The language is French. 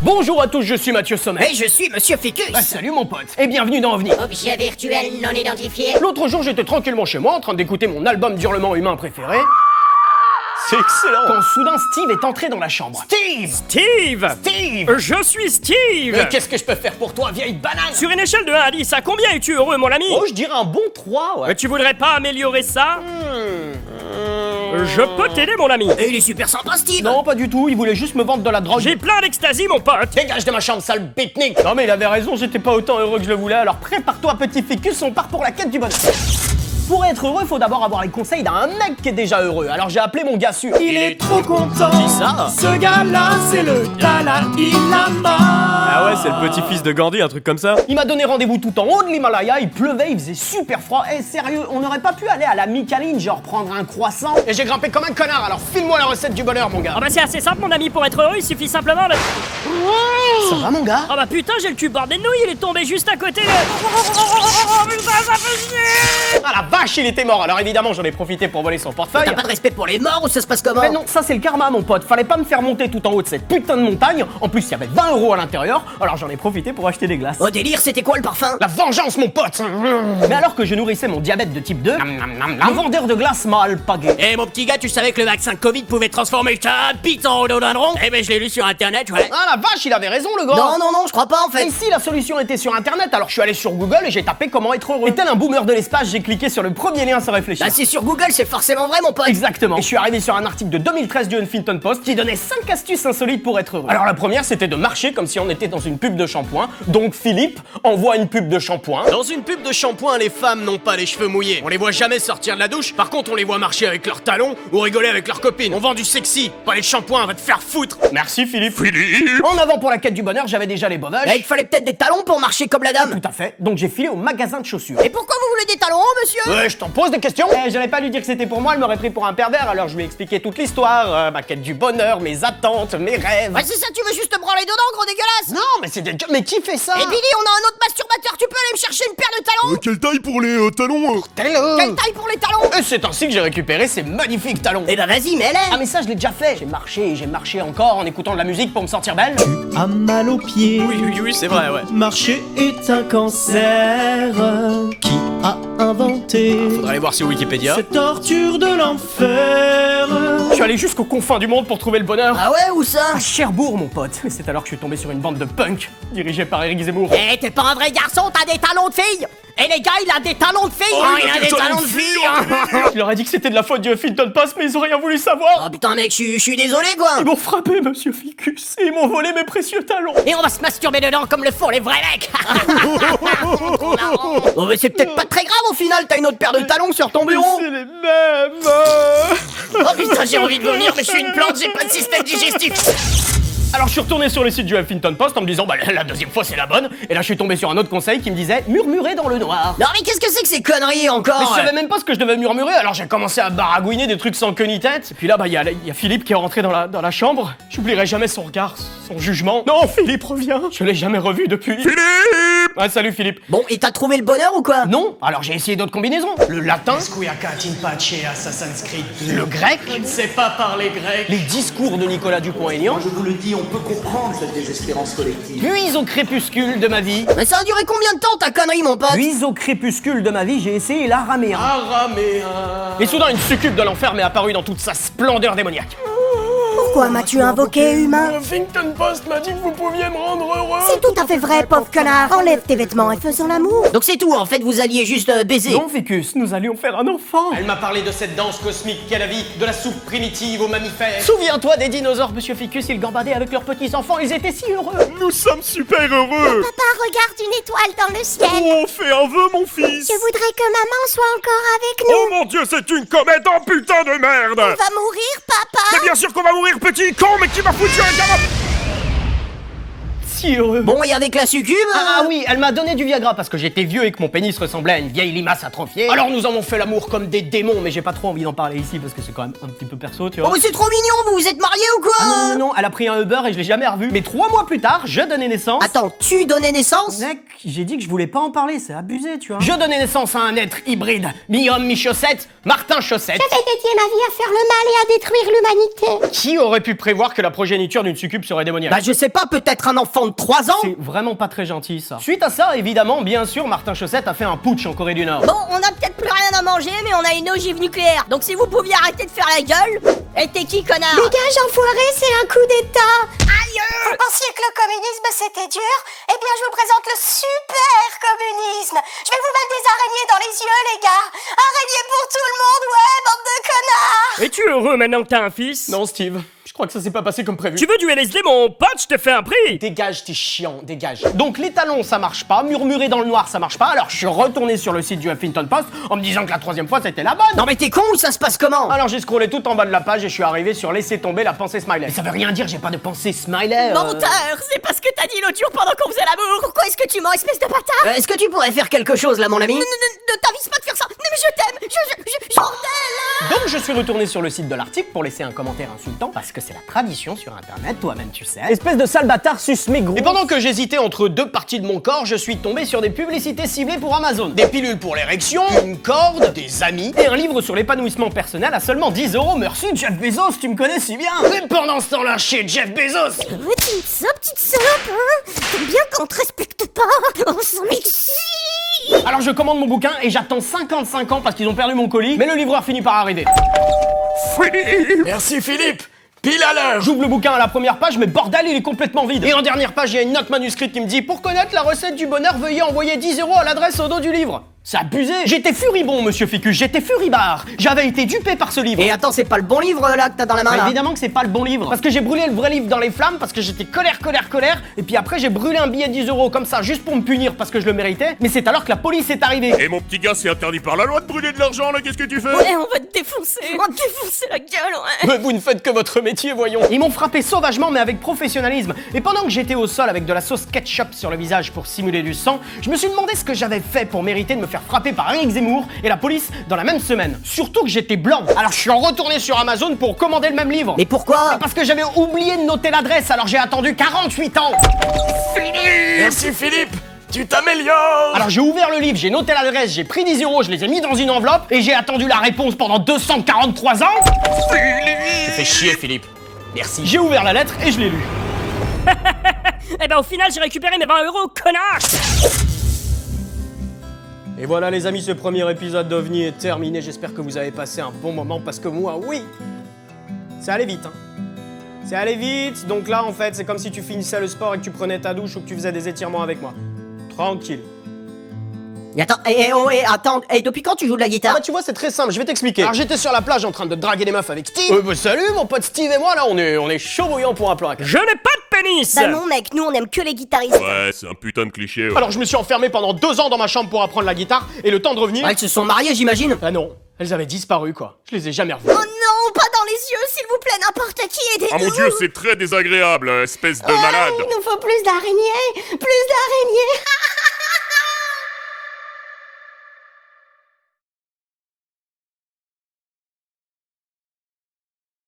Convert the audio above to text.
Bonjour à tous, je suis Mathieu Sommet. Et je suis Monsieur Ficus. Salut mon pote, et bienvenue dans OVNI. Objet virtuel non identifié. L'autre jour, j'étais tranquillement chez moi en train d'écouter mon album d'hurlement humain préféré. C'est excellent. Quand soudain Steve est entré dans la chambre. Steve! Je suis Steve. Mais qu'est-ce que je peux faire pour toi, vieille banane? Sur une échelle de 1 à 10, à combien es-tu heureux, mon ami? Oh, je dirais un bon 3, ouais. Tu voudrais pas améliorer ça? Je peux t'aider, mon ami. Et il est super sympa, Steve. Non, pas du tout, il voulait juste me vendre de la drogue. J'ai plein d'ecstasy, mon pote. Dégage de ma chambre, sale beatnik. Non mais il avait raison, j'étais pas autant heureux que je le voulais, alors prépare-toi petit ficus, on part pour la quête du bonheur. Pour être heureux, faut d'abord avoir les conseils d'un mec qui est déjà heureux. Alors j'ai appelé mon gars sûr. Il est trop content. Qui ça? Ce gars-là, c'est le Dalai Lama. Ah ouais, c'est le petit-fils de Gandhi, un truc comme ça. Il m'a donné rendez-vous tout en haut de l'Himalaya, il pleuvait, il faisait super froid. Eh sérieux, on n'aurait pas pu aller à la Micaline, genre prendre un croissant? Et j'ai grimpé comme un connard, alors file-moi la recette du bonheur mon gars. Oh bah c'est assez simple, mon ami, pour être heureux, il suffit simplement de... Ça va mon gars? Oh bah putain, j'ai le cul bord des nouilles, il est tombé juste à côté de... Oh putain, ça fait chier. Ah la vache, il était mort, alors évidemment j'en ai profité pour voler son portefeuille. T'as pas de respect pour les morts ou ça se passe comment? Mais non, ça c'est le karma mon pote, fallait pas me faire monter tout en haut de cette putain de montagne. En plus il y avait 20 € à l'intérieur, alors j'en ai profité pour acheter des glaces. Au délire, c'était quoi le parfum? La vengeance mon pote. Mais alors que je nourrissais mon diabète de type 2, le vendeur de glace m'a alpagué. Eh mon petit gars, tu savais que le vaccin Covid pouvait transformer ta bite en rhododendron? Eh ben je l'ai lu sur internet, ouais. Ah la vache, il avait raison le gars. Non, je crois pas en fait. Et si la solution était sur internet, alors je suis allé sur Google et j'ai tapé comment être heureux. Et tel un boomer de l'espace, j'ai cliqué sur le premier lien sans réfléchir. Bah c'est sur Google, c'est forcément vrai mon pote. Exactement. Et je suis arrivé sur un article de 2013 du Huffington Post qui donnait 5 astuces insolites pour être heureux. Alors la première, c'était de marcher comme si on était dans une pub de shampoing. Donc Philippe envoie une pub de shampoing. Dans une pub de shampoing, les femmes n'ont pas les cheveux mouillés. On les voit jamais sortir de la douche. Par contre, on les voit marcher avec leurs talons ou rigoler avec leurs copines. On vend du sexy, pas les shampoings, va te faire foutre. Merci Philippe. En avant pour la quête du bonheur, j'avais déjà les bovages. Eh, il fallait peut-être des talons pour marcher comme la dame. Tout à fait. Donc j'ai filé au magasin de chaussures. Et pourquoi vous voulez des talons, monsieur? Ouais, je t'en pose des questions. J'allais pas lui dire que c'était pour moi, elle m'aurait pris pour un pervers, alors je lui ai expliqué toute l'histoire, ma quête du bonheur, mes attentes, mes rêves. Ouais, c'est ça, tu veux juste te branler dedans, gros dégueulasse? Non, mais c'est mais qui fait ça? Et Billy, on a un autre masturbateur, tu peux aller me chercher une paire de talons? Quelle taille pour les talons? Quelle taille pour les talons? Et c'est ainsi que j'ai récupéré ces magnifiques talons. Eh bah vas-y, mais Ah mais ça je l'ai déjà fait. J'ai marché encore en écoutant de la musique pour me sentir belle. A mal aux pieds. Oui, c'est vrai, ouais. Marcher est un cancer. Qui a inventé Faudrait aller voir sur Wikipédia. cette torture de l'enfer? Je suis allé jusqu'aux confins du monde pour trouver le bonheur. Ah ouais, où ça? À Cherbourg mon pote. Et c'est alors que je suis tombé sur une bande de punk dirigée par Eric Zemmour. Eh, t'es pas un vrai garçon, t'as des talons de fille! Eh les gars, il a des talons de fille! il a des talons de Je leur ai dit que c'était de la faute du Huffington Post, mais ils ont rien voulu savoir. Oh putain mec, je suis désolé quoi! Ils m'ont frappé, monsieur Ficus, et ils m'ont volé mes précieux talons. Et on va se masturber dedans comme le font les vrais mecs! Oh mais c'est peut-être pas très grave au final, t'as une autre paire de talons sur ton bureau! C'est les mêmes. Oh putain, j'ai envie de vomir, mais je suis une plante, j'ai pas de système digestif! Alors je suis retourné sur le site du Huffington Post en me disant bah la deuxième fois c'est la bonne. Et là je suis tombé sur un autre conseil qui me disait murmurer dans le noir. Non mais qu'est-ce que c'est que ces conneries Mais encore? je savais même pas ce que je devais murmurer, alors j'ai commencé à baragouiner des trucs sans queue ni tête. Et puis là, bah, il y a Philippe qui est rentré dans la chambre. J'oublierai jamais son regard, son jugement. Non, Philippe revient. Je l'ai jamais revu depuis. Philippe! Ouais, salut Philippe. Bon, et t'as trouvé le bonheur ou quoi? Non, alors j'ai essayé d'autres combinaisons. Le latin. Assassin's Creed. Le grec. Je ne sais pas parler grec. Les discours de Nicolas Dupont-Aignan. Je vous le dis, on peut comprendre cette désespérance collective. Puis au crépuscule de ma vie. Mais ça a duré combien de temps ta connerie mon pote? Puis au crépuscule de ma vie, j'ai essayé l'araméen. Et soudain, une succube de l'enfer m'est apparue dans toute sa splendeur démoniaque. Pourquoi m'as-tu invoqué, humain? Huffington Post m'a dit que vous pouviez me rendre heureux. C'est tout à fait vrai, pauvre connard. Enlève tes vêtements et faisons l'amour. Donc c'est tout, en fait vous alliez juste baiser. Non, Ficus, nous allions faire un enfant. Elle m'a parlé de cette danse cosmique qu'est la vie, de la soupe primitive aux mammifères. Souviens-toi des dinosaures, monsieur Ficus, ils gambadaient avec leurs petits-enfants, ils étaient si heureux. Nous sommes super heureux. Papa, regarde une étoile dans le ciel. On fait un vœu, mon fils. Je voudrais que maman soit encore avec nous. Oh mon Dieu, c'est une comète en putain de merde. On va mourir, papa. Mais bien sûr qu'on va mourir, petit con, mais qui m'a foutu un garab... si heureux. Bon, et avec la succube Ah oui, elle m'a donné du Viagra parce que j'étais vieux et que mon pénis ressemblait à une vieille limace atrophiée. Alors nous en avons fait l'amour comme des démons, mais j'ai pas trop envie d'en parler ici parce que c'est quand même un petit peu perso, tu vois. Oh, mais c'est trop mignon, vous êtes mariés ou quoi Ah non, elle a pris un Uber et je l'ai jamais revu. Mais 3 mois plus tard, je donnais naissance. Attends, tu donnais naissance? Mec, j'ai dit que je voulais pas en parler, c'est abusé, tu vois. Je donnais naissance à un être hybride, mi-homme, mi-chaussette, Martin Chaussette. J'ai dédié ma vie à faire le mal et à détruire l'humanité. Qui aurait pu prévoir que la progéniture d'une succube serait démoniaque? Bah je sais pas, peut-être un enfant de 3 ans? C'est vraiment pas très gentil, ça. Suite à ça, évidemment, bien sûr, Martin Chaussette a fait un putsch en Corée du Nord. Bon, on a peut-être plus rien à manger, mais on a une ogive nucléaire. Donc si vous pouviez arrêter de faire la gueule. Et t'es qui, connard? Dégage, enfoiré, c'est un coup d'état. Aïe! Vous pensiez que le communisme c'était dur? Eh bien, je vous présente le super communisme. Je vais vous mettre des araignées dans les yeux, les gars. Araignées pour tout le monde, ouais, bande de connards. Es-tu heureux maintenant que t'as un fils? Non, Steve, je crois que ça s'est pas passé comme prévu. Tu veux du LSD, mon pote? Je te fais un prix. Dégage, t'es chiant, dégage. Donc les talons, ça marche pas, murmurer dans le noir, ça marche pas, alors je suis retourné sur le site du Huffington Post en me disant que la 3e fois c'était la bonne. Non mais t'es con ou ça se passe comment? Alors j'ai scrollé tout en bas de la page et je suis arrivé sur laisser tomber la pensée smiley. Mais ça veut rien dire, j'ai pas de pensée smiley. Menteur! C'est parce que t'as dit l'autre jour pendant qu'on faisait l'amour! Pourquoi est-ce que tu mens, espèce de bâtard? Est-ce que tu pourrais faire quelque chose là, mon ami? Ne t'avise pas de faire ça! Non mais je t'aime! Bordel! Donc je suis retourné sur le site de l'article pour laisser un commentaire insultant parce que c'est la tradition sur internet, toi-même tu sais. Espèce de sale bâtard suce mes gros. Et pendant que j'hésitais entre 2 parties de mon corps, je suis tombé sur des publicités ciblées pour Amazon. Des pilules pour l'érection, une corde, des amis et un livre sur l'épanouissement personnel à seulement 10 €. Merci Jeff Bezos, tu me connais si bien. Et pendant ce temps-là, chez Jeff Bezos. Ouais, petite salope, hein. T'aimes bien quand on te respecte pas. On s'en excite. Alors je commande mon bouquin et j'attends 55 ans parce qu'ils ont perdu mon colis, mais le livreur finit par arriver. Merci Philippe. Pile à l'heure. J'ouvre le bouquin à la première page, mais bordel, il est complètement vide. Et en dernière page, il y a une note manuscrite qui me dit: pour connaître la recette du bonheur, veuillez envoyer 10 € à l'adresse au dos du livre. C'est abusé. J'étais furibond, monsieur Ficus, j'étais furibard. J'avais été dupé par ce livre. Et attends, c'est pas le bon livre là que t'as dans la main Bah, là? évidemment que c'est pas le bon livre. Parce que j'ai brûlé le vrai livre dans les flammes, parce que j'étais colère. Et puis après, j'ai brûlé un billet de 10 € comme ça, juste pour me punir parce que je le méritais. Mais c'est alors que la police est arrivée. Et mon petit gars, c'est interdit par la loi de brûler de l'argent, là, qu'est-ce que tu fais? Ouais, on va te défoncer! On va te défoncer la gueule, ouais! Mais vous ne faites que votre métier, voyons. Ils m'ont frappé sauvagement, mais avec professionnalisme. Et pendant que j'étais au sol avec de la sauce ketchup sur le visage pour simuler du sang, je me suis demandé ce que j'avais fait pour mériter de me faire frapper par Éric Zemmour et la police dans la même semaine. Surtout que j'étais blanc. Alors je suis retourné sur Amazon pour commander le même livre. Mais pourquoi? Parce que j'avais oublié de noter l'adresse, alors j'ai attendu 48 ans. Merci Philippe. Tu t'améliores. Alors j'ai ouvert le livre, j'ai noté l'adresse, j'ai pris 10 €, je les ai mis dans une enveloppe et j'ai attendu la réponse pendant 243 ans. Tu fais chier Philippe. Merci. J'ai ouvert la lettre et je l'ai lue. Eh ben au final, j'ai récupéré mes 20 €, connard! Et voilà les amis, ce premier épisode d'OVNI est terminé. J'espère que vous avez passé un bon moment parce que moi, oui, c'est allé vite. Hein. C'est allé vite, donc là en fait, c'est comme si tu finissais le sport et que tu prenais ta douche ou que tu faisais des étirements avec moi. Tranquille. Et attends, attends, depuis quand tu joues de la guitare? Ah bah tu vois, c'est très simple, je vais t'expliquer. Alors j'étais sur la plage en train de draguer les meufs avec Steve. Bah salut mon pote Steve et moi là, on est chaud bouillant pour un plan à quatre. Je n'ai pas de pénis! Bah non mec, nous on aime que les guitaristes. Ouais, c'est un putain de cliché. Ouais. Alors je me suis enfermé pendant 2 ans dans ma chambre pour apprendre la guitare et le temps de revenir... Elles se sont mariées, j'imagine. Ah non, elles avaient disparu quoi. Je les ai jamais revues. Oh non, pas dans les yeux, s'il vous plaît, n'importe qui, aidez-nous. Ah mon dieu, c'est très désagréable, espèce de malade. Il nous faut plus d'araignées. Plus d'araignées.